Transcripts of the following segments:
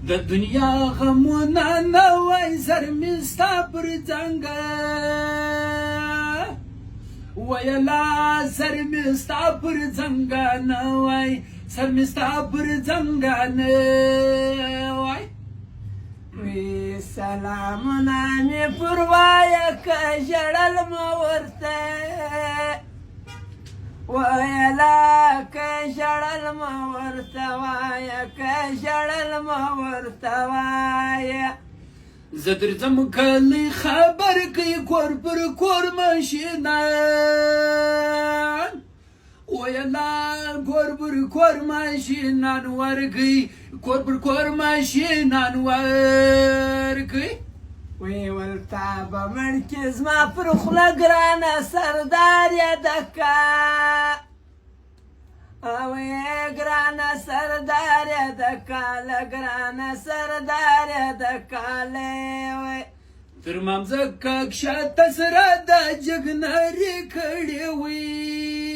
د دنیا غمونه نه وای سر مې ستا پر څنګه ویلا سر مې ستا پر څنګه نه وای سر مې ستا پر څنګه نه وای وی سلامونه مې پر وایه که ژړل مه ورته ویلا که ژړل مه ورته وایه که ژړل مه ورته وایه زه درځم کلی خبر کوي کور پر کور ماشینان ویلا کور پر کور ماشینان ورکوي کور پر کور ماشینان ورکوي وی ولتا به مړ کې زما پر خوله ګرانه سردار یې دکه وی ګرانه سردار یې دکه له ګرانه سردار یې دکه وی تر مامځکه کښته سره د جګنري کړې وي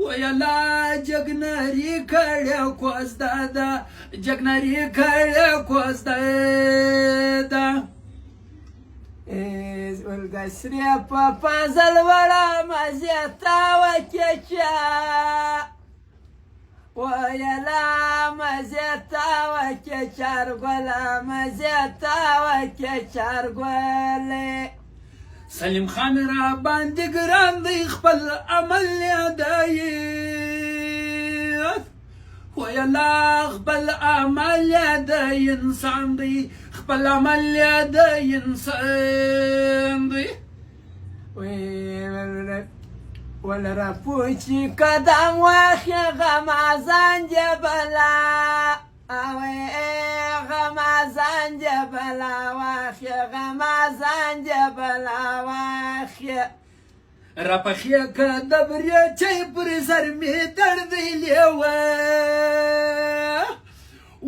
ویلا جګنري کړې کوزده ده جګنري کړې کوزده ده ولګه سرې په فضل وړه مزیته وکېچه ویلا مزیته وکېچر ګله مزیته وکېچر ګلې سلیم خان را باندې ګران دی خپل عمل یادایي ویلا خپل عمل یادای انسان دی خپل عمل یادای انسان دی ولره پوچی قدم واخی غمازان جبلا غمازان جبلا واخی غمازان جبلا واخی راپخې که د بریچۍ پر سر مې دردی لیوه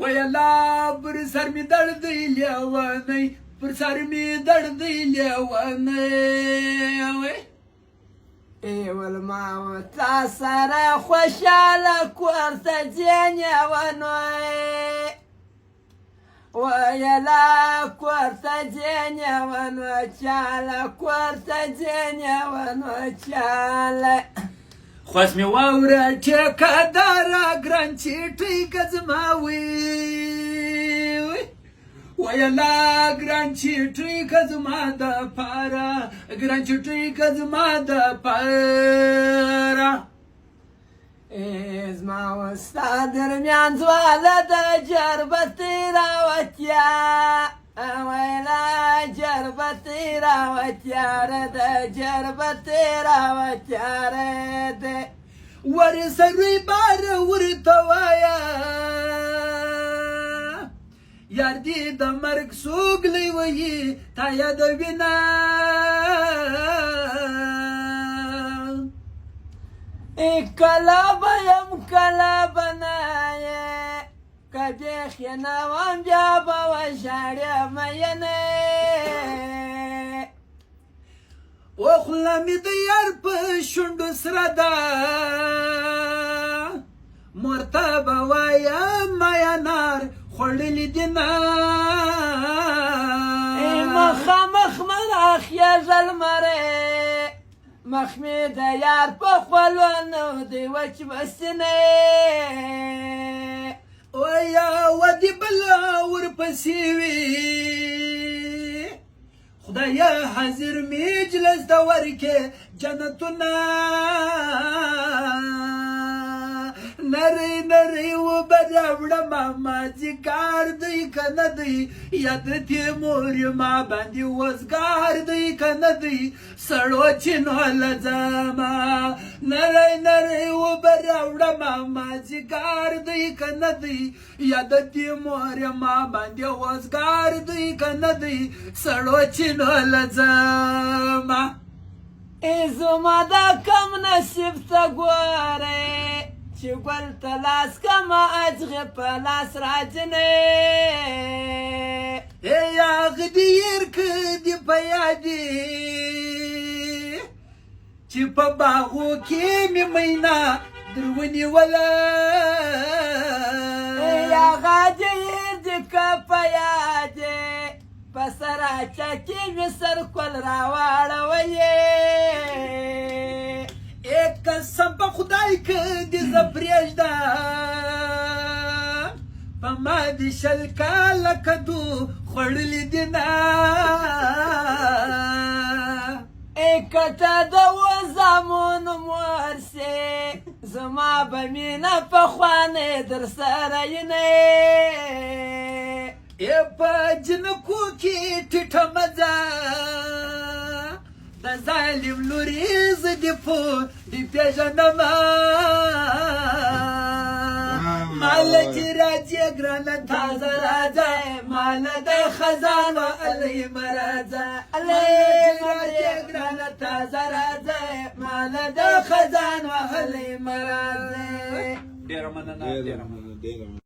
ویلا پر سر مې دردی لیونی پر سر مې دردی لیونی ایول ما تا سره خوشحاله کور ته ځینې ونوی ویلا کور ته ځینې ونو چاله کور ته ځینې ونو چاله خواست مې واوره ټیکهداره ګران چیټۍ که زما وي ویلا ګران چیټۍ که زما دپاره ګران چیټۍ که زما دپاره زما وستا درمیان ځواله د جربتې راوتیا ویلا جربتې راوتیاره د جربتې راوتیاره ده ورسروي بار ورته وایه یار دې د مرګ سوګلی وایي تا یادوینه کله به یم کله به نه یې که بیخ یې نه وم بیا به وژاړې مینې وخوله مې د یار په شونډو سره ده مور ته به وایم ماینار خوړلي دي نه مخامخ مه راخېږه لمرې مخ مې د یار په خولو نه دی وچ بسنې ویا ودې بله ورپسې وي خدایه حاضر مې جلس ته ورکې جنتونه نری نری وبه راوړمه مازدیګر دی که نه دی یا د تیمور ما باندې وزګار دی که نه دی سړو چینو له ځمه نری نری وبه راوړمه مازدیګر دی که نه دی یا د تیمور ما باندې وزګار دی که نه دی سړو چینو له ځمه زما دا کم نصیب ته ګورې چې ګل ته لاس کمه اجغې په لاس راځنې هغه دې هېر که دې په یادې چې په باغو کې مې مینا در ونیوله هغه دې ټکه په یاد په سره چکې مې سر کول راواړولې ایک قسم په خدای که دې زه پرېږده په ما دې شل کاله کدو خوړلي دي نه کته د وزامونو مور سې زما به مینه پخوانۍ در سره ینې په جنکو کې ټیټه مزه د ظالم لورې زه دې پېژنمه مال چې راځې ګرانه تازه راځه مال د خزانه علی مرازه ګرانه تازه راځه مال د خزانه علی مرازه ډېره مننه